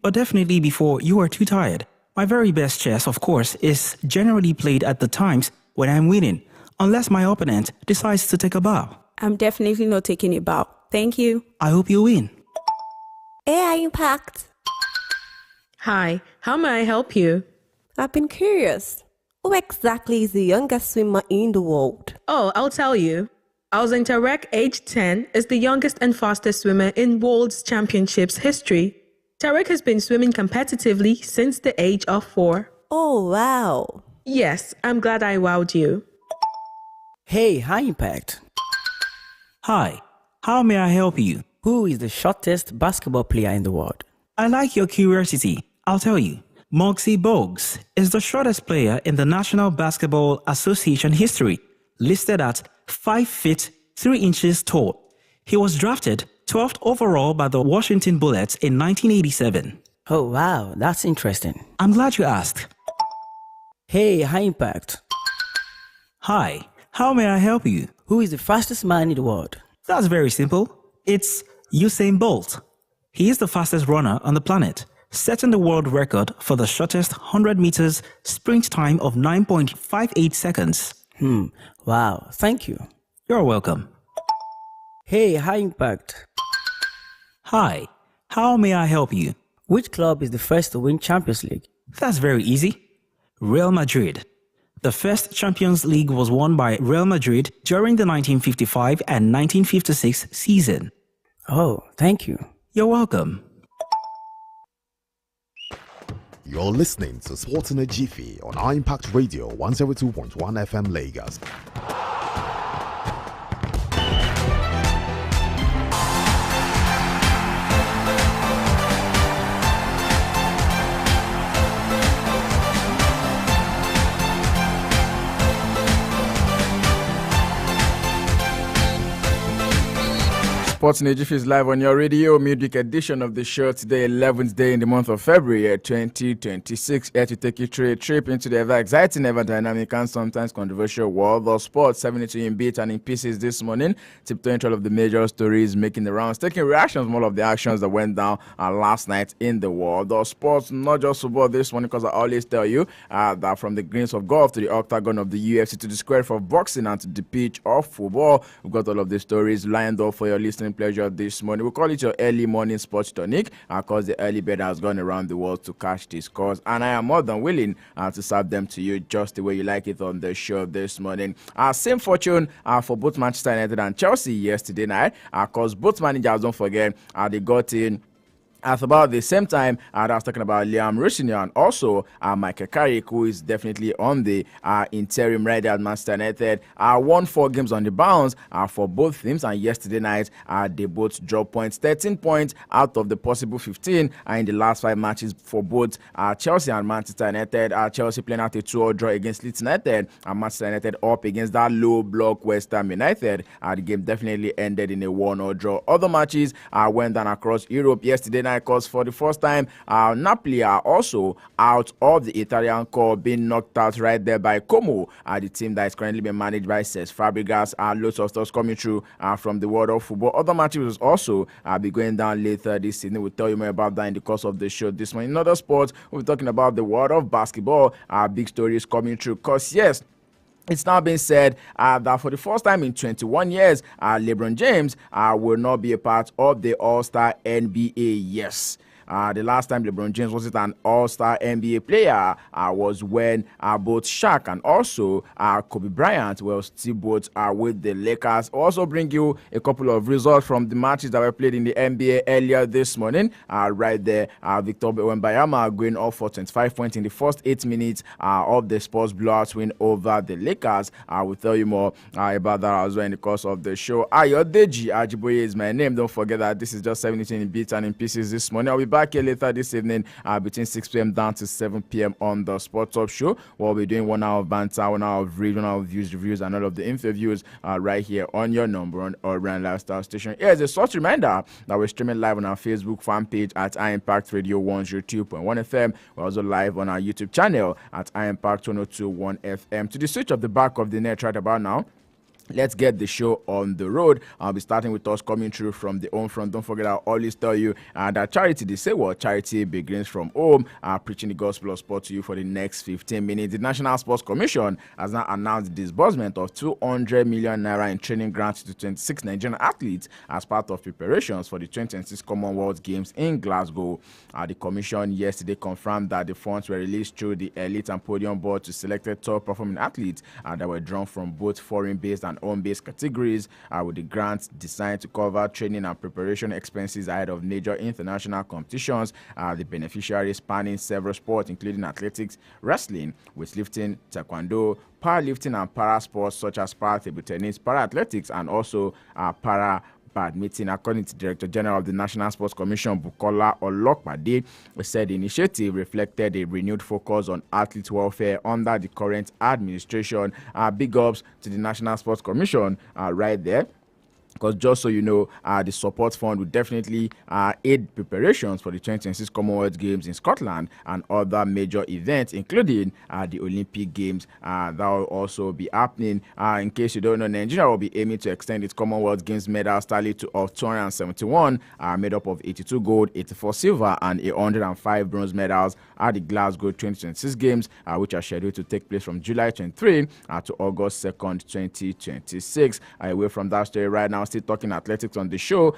but definitely before you are too tired. My very best chess, of course, is generally played at the times when I'm winning, unless my opponent decides to take a bow. I'm definitely not taking a bow. Thank you. I hope you win. AI Impact. Hi, how may I help you? I've been curious. Who exactly is the youngest swimmer in the world? Oh, I'll tell you. Alexander Rek, age 10, is the youngest and fastest swimmer in World Championships history. Tarek has been swimming competitively since the age of 4. Oh, wow. Yes, I'm glad I wowed you. Hey, High Impact. Hi, how may I help you? Who is the shortest basketball player in the world? I like your curiosity. I'll tell you. Muggsy Bogues is the shortest player in the National Basketball Association history, listed at 5 feet 3 inches tall. He was drafted 12th overall by the Washington Bullets in 1987. Oh, wow, that's interesting. I'm glad you asked. Hey, High Impact. Hi, how may I help you? Who is the fastest man in the world? That's very simple. It's Usain Bolt. He is the fastest runner on the planet, setting the world record for the shortest 100 meters sprint time of 9.58 seconds. Wow, thank you. You're welcome. Hey, High Impact. Hi, how may I help you? Which club is the first to win Champions League? That's very easy. Real Madrid. The first Champions League was won by Real Madrid during the 1955 and 1956 season. Oh, thank you. You're welcome. You're listening to Sports in a Jiffy on impact Radio 102.1 FM Lagos. Sports Jiffy is live on your radio. Midweek edition of the show today, 11th day in the month of February 2026. Here to take you through a trip into the ever exciting, ever dynamic, and sometimes controversial world of sports. 72 in bits and in pieces this morning. Tiptoeing through all of the major stories making the rounds, taking reactions from all of the actions that went down last night in the world of sports. Not just football this morning, because I always tell you that from the greens of golf to the octagon of the UFC to the square of boxing and to the pitch of football, we've got all of the stories lined up for your listening pleasure this morning. We call it your early morning sports tonic because the early bird has gone around the world to catch these scores, and I am more than willing to serve them to you just the way you like it on the show this morning. Same fortune for both Manchester United and Chelsea yesterday night because both managers, don't forget, they got in at about the same time. I was talking about Liam Rushine and also Michael Carrick, who is definitely on the interim right at Manchester United. Won 4 games on the bounce for both teams, and yesterday night they both dropped points, 13 points out of the possible 15 in the last 5 matches for both Chelsea and Manchester United. Chelsea playing out a 2-2 draw against Leeds United, and Manchester United up against that low block West Ham United. The game definitely ended in a 1-1 draw. Other matches went down across Europe yesterday night, because for the first time, Napoli are also out of the Italian Cup, being knocked out right there by Como, the team that is currently being managed by Cesc Fabregas. Lots of stuff coming through from the world of football. Other matches will also be going down later this season. We'll tell you more about that in the course of the show this morning. In other sports, we'll be talking about the world of basketball. Big stories coming through, because yes, it's now been said that for the first time in 21 years, LeBron James will not be a part of the All-Star NBA. Yes. The last time LeBron James wasn't an All-Star NBA player was when both Shaq and also Kobe Bryant were still both with the Lakers. I'll also bring you a couple of results from the matches that were played in the NBA earlier this morning. Right there, Victor Wembanyama going off for 25 points in the first 8 minutes of the Spurs blowout win over the Lakers. I will tell you more about that as well in the course of the show. Ayodeji Ajiboye is my name. Don't forget that this is just 17 in bits and in pieces this morning. I'll be back here later this evening between 6 p.m. down to 7 p.m. on the Sports Up Show. We'll be doing 1 hour of banter, 1 hour of read, 1 hour of views, reviews, and all of the interviews right here on your number one Urban Lifestyle Station. Here's a short reminder that we're streaming live on our Facebook fan page at iImpact Radio 102.1 FM. We're also live on our YouTube channel at iImpact 102.1 FM. To the switch of the back of the net right about now, let's get the show on the road. I'll be starting with us coming through from the home front. Don't forget, I'll always tell you that charity, they say, well, charity begins from home. Preaching the gospel of sport to you for the next 15 minutes. The National Sports Commission has now announced the disbursement of 200 million naira in training grants to 26 Nigerian athletes as part of preparations for the 2026 Commonwealth Games in Glasgow. The commission yesterday confirmed that the funds were released through the elite and podium board to selected top performing athletes that were drawn from both foreign-based and home-based categories, with the grants designed to cover training and preparation expenses ahead of major international competitions. The beneficiaries spanning several sports, including athletics, wrestling, weightlifting, taekwondo, powerlifting, and para sports such as para table tennis, para athletics, and also para badminton. According to Director General of the National Sports Commission, Bukola Olokpade, said the initiative reflected a renewed focus on athlete welfare under the current administration. Big ups to the National Sports Commission right there. Because just so you know, the support fund will definitely aid preparations for the 2026 Commonwealth Games in Scotland and other major events, including the Olympic Games that will also be happening. In case you don't know, Nigeria will be aiming to extend its Commonwealth Games medal tally of 271, made up of 82 gold, 84 silver, and 105 bronze medals at the Glasgow 2026 Games, which are scheduled to take place from July 23 to August 2nd, 2026. Away from that story right now, still talking athletics on the show.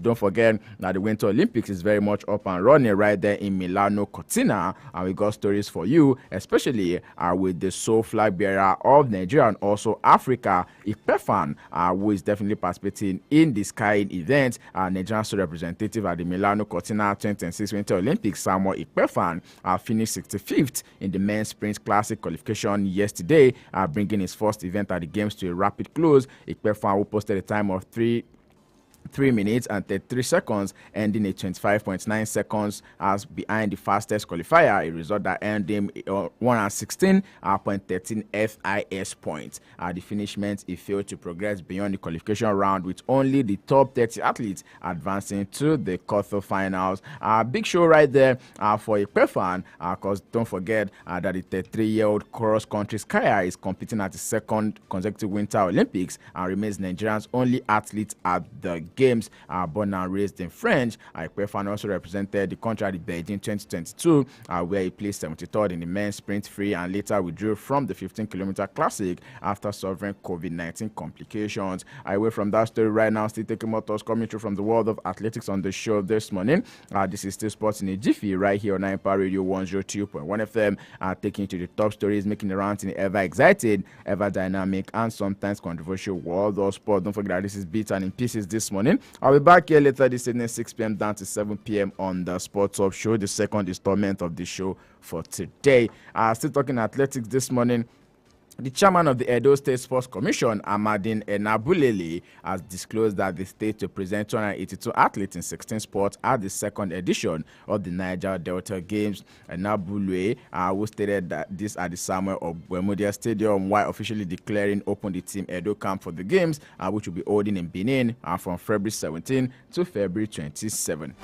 Don't forget that the Winter Olympics is very much up and running right there in Milano Cortina, and we got stories for you, especially with the sole flag bearer of Nigeria and also Africa, Ikpefan, who is definitely participating in the skiing event. Nigerian sole representative at the Milano Cortina 2026 Winter Olympics, Samuel Ikpefan, finished 65th in the men's sprint classic qualification yesterday, bringing his first event at the games to a rapid close. Ikpefan, who posted a time of 3 minutes and 33 seconds, ending at 25.9 seconds as behind the fastest qualifier, a result that earned him 116.13 FIS points. The finish meant he failed to progress beyond the qualification round, with only the top 30 athletes advancing to the quarterfinals. Big show right there for Ikpefan, because don't forget that the 33-year-old cross-country skier is competing at the second consecutive Winter Olympics and remains Nigeria's only athlete at the Games. Born and raised in French, Ikpefan also represented the country at the Beijing 2022, where he placed 73rd in the men's sprint free and later withdrew from the 15-kilometer classic after suffering COVID-19 complications. Away from that story right now, still taking more thoughts coming through from the world of athletics on the show this morning. This is still Sports in a Jiffy right here on Impact Radio 102.1 FM, taking you to the top stories making the rounds in the ever exciting, ever dynamic, and sometimes controversial world of sport. Don't forget that this is Beats and in Pieces this morning. I'll be back here later this evening, 6 p.m. down to 7 p.m. on the Sports Up Show, the second installment of the show for today. Still talking athletics this morning. The chairman of the Edo State Sports Commission, Amadine Enabulele, has disclosed that the state will present 282 athletes in 16 sports at the second edition of the Niger Delta Games. Enabulele, who stated that this at the Samuel Ogbemudia Stadium, while officially declaring open the Team Edo camp for the Games, which will be holding in Benin from February 17 to February 27.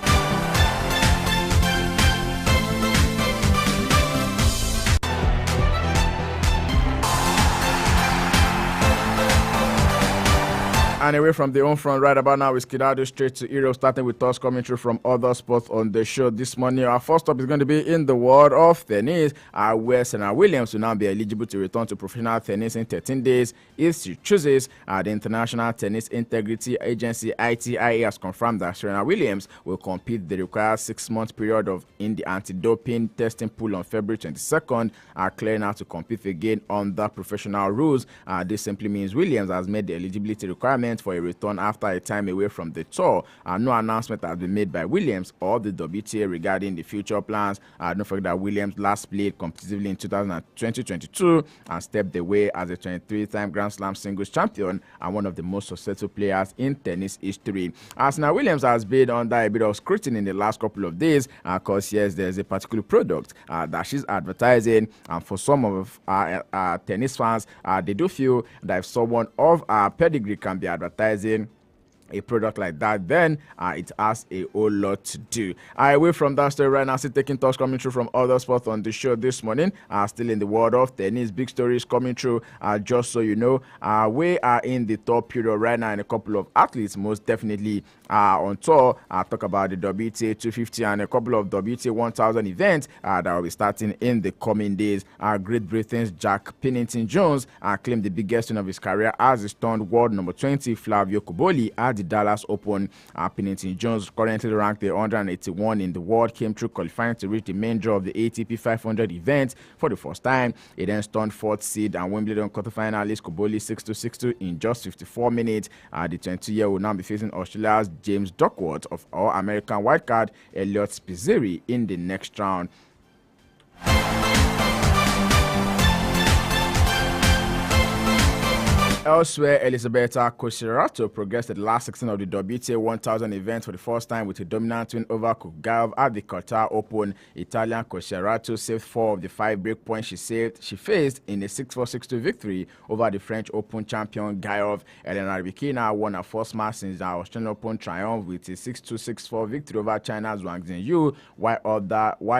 And away from the home front right about now, we skedaddle straight to Europe, starting with us coming through from other sports on the show this morning. Our first up is going to be in the world of tennis, where Serena Williams will now be eligible to return to professional tennis in 13 days if she chooses. The International Tennis Integrity Agency, ITIA, has confirmed that Serena Williams will complete the required 6-month period in the anti-doping testing pool on February 22nd, clearing out to compete again under professional rules. This simply means Williams has met the eligibility requirement for a return after a time away from the tour. No announcement has been made by Williams or the WTA regarding the future plans. Don't forget that Williams last played competitively in 2022 and stepped away as a 23-time Grand Slam singles champion and one of the most successful players in tennis history. Now Williams has been under a bit of scrutiny in the last couple of days because yes, there's a particular product that she's advertising, and for some of tennis fans, they do feel that if someone of pedigree can be advertising a product like that, then it has a whole lot to do. Away from that story right now, still taking talks coming through from other sports on the show this morning. Still in the world of tennis, big stories coming through. Just so you know, we are in the top period right now, and a couple of athletes most definitely on tour. Talk about the WTA 250 and a couple of WTA 1000 events that will be starting in the coming days. Great Britain's Jack Pennington-Jones claimed the biggest win of his career as he stunned world number 20 Flavio Cobolli at the Dallas Open. Pennington-Jones, currently ranked 181 in the world, came through qualifying to reach the main draw of the ATP 500 event for the first time. He then stunned fourth seed and Wimbledon quarterfinalist Cobolli 6-2, 6-2 in just 54 minutes. The 22-year will now be facing Australia's James Duckworth of All-American wildcard Elliot Spizzirri in the next round. Elsewhere, Elisabetta Coscerato progressed at the last 16 of the WTA 1000 event for the first time with a dominant win over Kugaev at the Qatar Open. Italian Coscerato saved 4 of the 5 break points she faced in a 6-4, 6-2 victory over the French Open champion Gaev. Elena Rybakina won her first match since the Australian Open triumph with a 6-2, 6-4 victory over China's Wang Zhenyu, while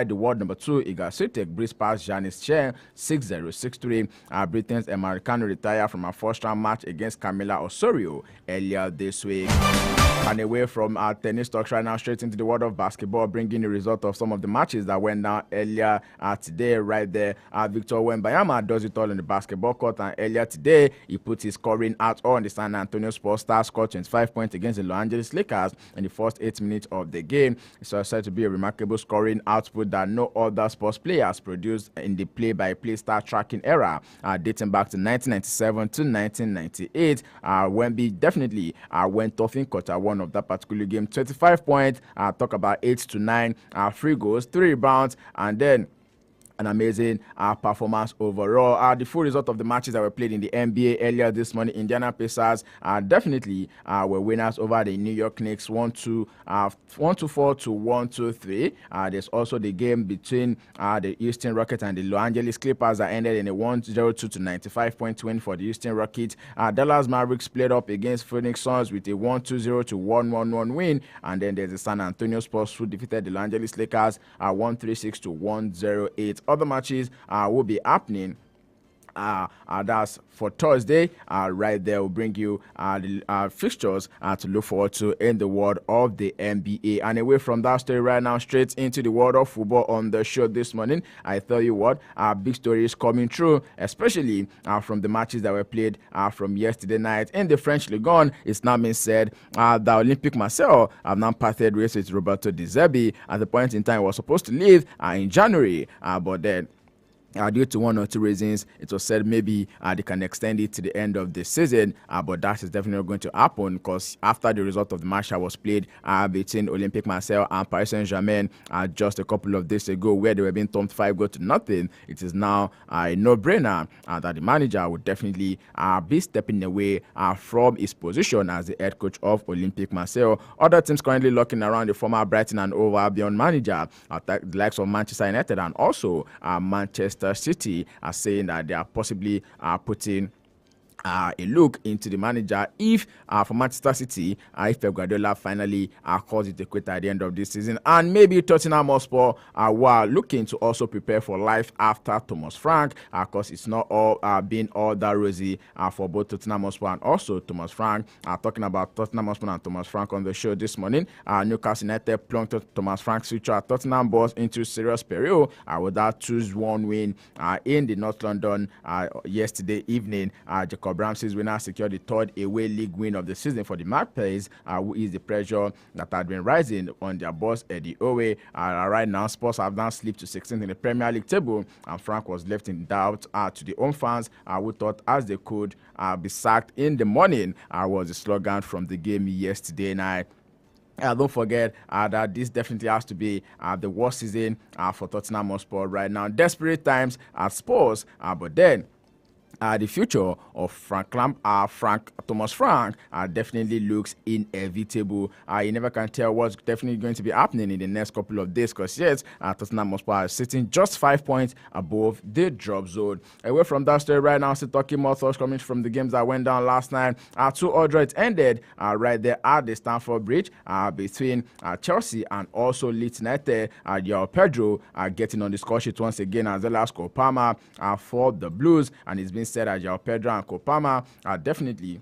the world number 2 Iga Swiatek breezed past Janice Chen 6-0, 6-3. Britain's Americano retired from her first round match against Camila Osorio earlier this week. And away from our tennis talks right now, straight into the world of basketball, bringing the result of some of the matches that went down earlier today. Right there, Victor Wembanyama does it all in the basketball court, and earlier today he put his scoring out on the San Antonio Spurs. Stars scored 25 points against the Los Angeles Lakers in the first 8 minutes of the game. It's said to be a remarkable scoring output that no other Spurs players produced in the play-by-play stat tracking era, dating back to 1997 to 1998. Wemby definitely went off in quarter one of that particular game. 25 points, talk about 8 to 9 free goals, 3 rebounds, and then an amazing performance overall. The full result of the matches that were played in the NBA earlier this morning: Indiana Pacers definitely were winners over the New York Knicks 124 to 123. There's also the game between the Houston Rockets and the Los Angeles Clippers that ended in a 102 to 95-point win for the Houston Rockets. Dallas Mavericks played up against Phoenix Suns with a 120 to 111 win, and then there's the San Antonio Spurs who defeated the Los Angeles Lakers 136 to 108. Other matches will be happening. That's for Thursday. Right there, we'll bring you the fixtures to look forward to in the world of the NBA. And away from that story right now, straight into the world of football on the show this morning. I tell you what, big stories coming through, especially from the matches that were played from yesterday night in the French Ligue 1. It's now been said that Olympique Marseille have now parted ways with Roberto De Zerbi. At the point in time, was supposed to leave in January, but then due to one or two reasons, it was said maybe they can extend it to the end of the season, but that is definitely not going to happen, because after the result of the match that was played between Olympique Marseille and Paris Saint-Germain just a couple of days ago, where they were being thumped 5-0, it is now a no-brainer that the manager would definitely be stepping away from his position as the head coach of Olympique Marseille. Other teams currently looking around the former Brighton and Hove Albion manager, the likes of Manchester United and also Manchester City, are saying that they are possibly putting a look into the manager if for Manchester City, if Pep Guardiola finally calls it a quit at the end of this season. And maybe Tottenham Hotspur were looking to also prepare for life after Thomas Frank, because it's not all been all that rosy for both Tottenham Hotspur and also Thomas Frank. Talking about Tottenham Hotspur and Thomas Frank on the show this morning, Newcastle United plunked Thomas Frank's future at Tottenham boss into serious peril with that 2-1 win in the North London yesterday evening. Jacob Ramsey's winner secured the third away league win of the season for the Magpies, who is the pressure that had been rising on their boss Eddie Howe. Right now, Spurs have now slipped to 16th in the Premier League table, and Frank was left in doubt to the home fans who thought as they could be sacked in the morning, was the slogan from the game yesterday night. Don't forget that this definitely has to be the worst season for Tottenham Hotspur right now. Desperate times at Spurs, but then the future of Frank Thomas Frank definitely looks inevitable. You never can tell what's definitely going to be happening in the next couple of days because yes, Tottenham Hotspur are sitting just 5 points above the drop zone. Away from that story right now, still talking more thoughts coming from the games that went down last night. 2-0 draw, it ended right there at the Stamford Bridge between Chelsea and also Leeds United. João Pedro getting on the score sheet once again as well as Kopama for the Blues, and it's been said that João Pedro and Kopama are definitely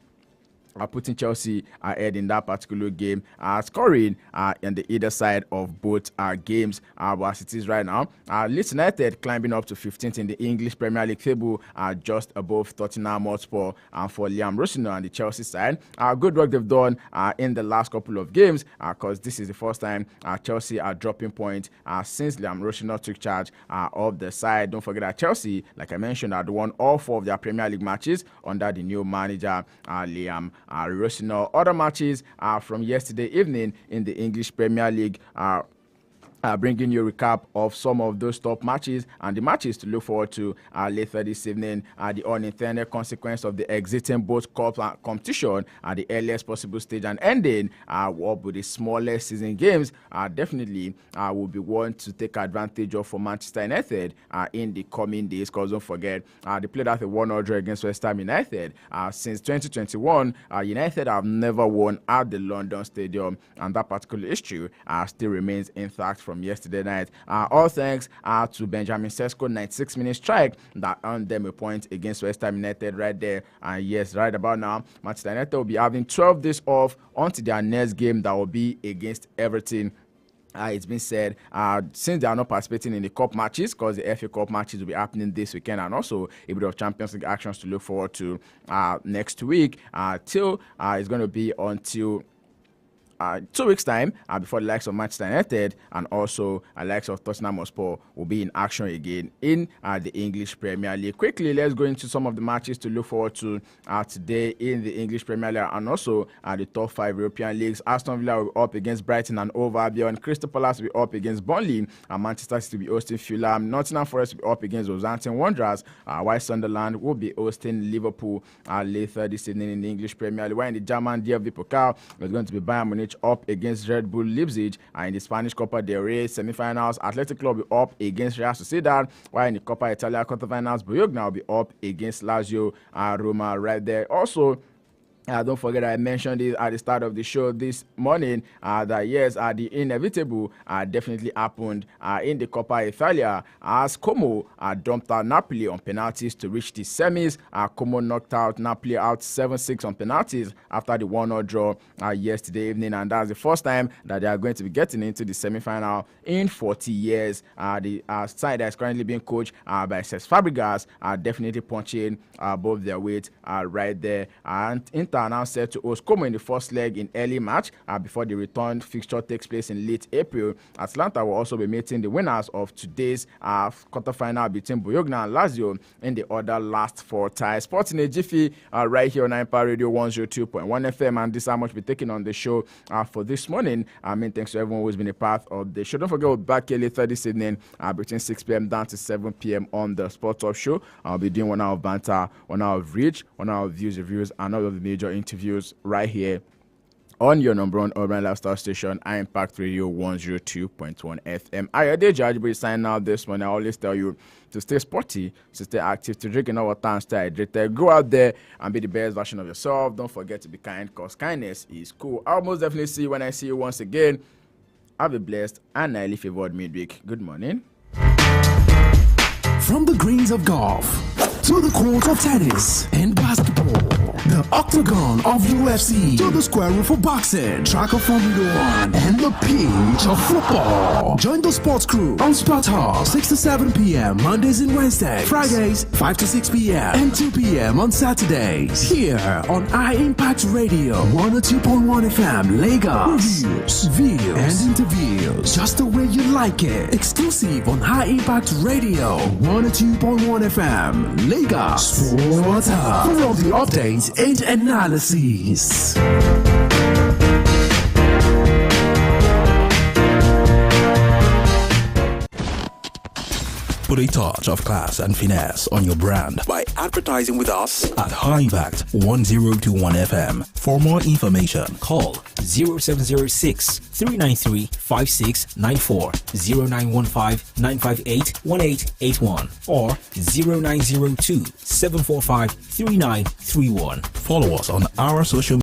putting Chelsea ahead in that particular game, scoring on the either side of both games. As it is right now, Leeds United climbing up to 15th in the English Premier League table, just above Tottenham Hotspur for Liam Rossino on the Chelsea side. Good work they've done in the last couple of games because this is the first time Chelsea are dropping points since Liam Rossino took charge of the side. Don't forget that Chelsea, like I mentioned, had won all 4 of their Premier League matches under the new manager Liam Rossino. Other matches from yesterday evening in the English Premier League, bringing you a recap of some of those top matches and the matches to look forward to later this evening. The unintended consequence of the exiting both cup competition at the earliest possible stage and ending up with the smallest season games definitely will be one to take advantage of for Manchester United in the coming days, because don't forget they played out a 1-0 draw against West Ham United. Since 2021, United have never won at the London Stadium, and that particular issue still remains intact from yesterday night. All thanks to Benjamin Sesko 96-minute strike that earned them a point against West Ham United right there. And yes, right about now, Manchester United will be having 12 days off until their next game that will be against Everton. It's been said since they are not participating in the cup matches, because the FA Cup matches will be happening this weekend, and also a bit of Champions League actions to look forward to next week. Till it's going to be until 2 weeks' time before the likes of Manchester United and also the likes of Tottenham Hotspur will be in action again in the English Premier League. Quickly, let's go into some of the matches to look forward to today in the English Premier League and also the top 5 European leagues. Aston Villa will be up against Brighton and Hove Albion. Crystal Palace will be up against Burnley, and Manchester City will be hosting Fulham. Nottingham Forest will be up against Southampton Wanderers, while Sunderland will be hosting Liverpool later this evening in the English Premier League. While in the German DFB Pokal, there's going to be Bayern Munich up against Red Bull Leipzig, and in the Spanish Copa del Rey semi-finals, Athletic Club will be up against Real Sociedad, while in the Copa Italia quarterfinals, Bologna will be up against Lazio Roma right there. Also, don't forget I mentioned it at the start of the show this morning that yes, the inevitable definitely happened in the Coppa Italia as Como dumped out Napoli on penalties to reach the semis. Como knocked out Napoli out 7-6 on penalties after the 1-0 draw yesterday evening, and that's the first time that they are going to be getting into the semi-final in 40 years. The side that is currently being coached by Cesc Fabregas are definitely punching above their weight right there, and Inter are now set to host Como in the first leg in early March before the return fixture takes place in late April. Atlanta will also be meeting the winners of today's quarterfinal between Bologna and Lazio in the other last 4 ties. Sports in a Jiffy right here on Impact Radio 102.1 FM, and this is how much we're taking on the show for this morning. Thanks to everyone who's been a part of the show. Don't forget, we'll be back here later this evening between 6 p.m. down to 7 p.m. on the Sports Talk Show. I'll be doing 1 hour of banter, 1 hour of reach, 1 hour of views, reviews, and all of the major interviews right here on your number 1 urban lifestyle station, Impact Radio 102.1 FM. Ayode Jajibu signing out this morning. I always tell you to stay sporty, to stay active, to drink enough water and stay hydrated. Go out there and be the best version of yourself. Don't forget to be kind, because kindness is cool. I'll most definitely see you when I see you once again. Have a blessed and highly favored midweek. Good morning. From the greens of golf to the court of tennis and basketball, the octagon of UFC to the square room for boxing, track of Formula 1, and the pitch of football. Join the sports crew on Sport Hub 6 to 7 p.m. Mondays and Wednesdays, Fridays 5 to 6 p.m. and 2 p.m. on Saturdays. Here on iMpact Radio 102.1 FM, Lagos. Reviews, views, and interviews just the way you like it. Exclusive on High Impact Radio 102.1 FM, Lagos. Sports Hub for all the updates and analysis. put a touch of class and finesse on your brand by advertising with us at High Impact 1021 FM. For more information, Call 0706 393 5694, 0915 958 1881, or 0902 745 3931. follow us on our social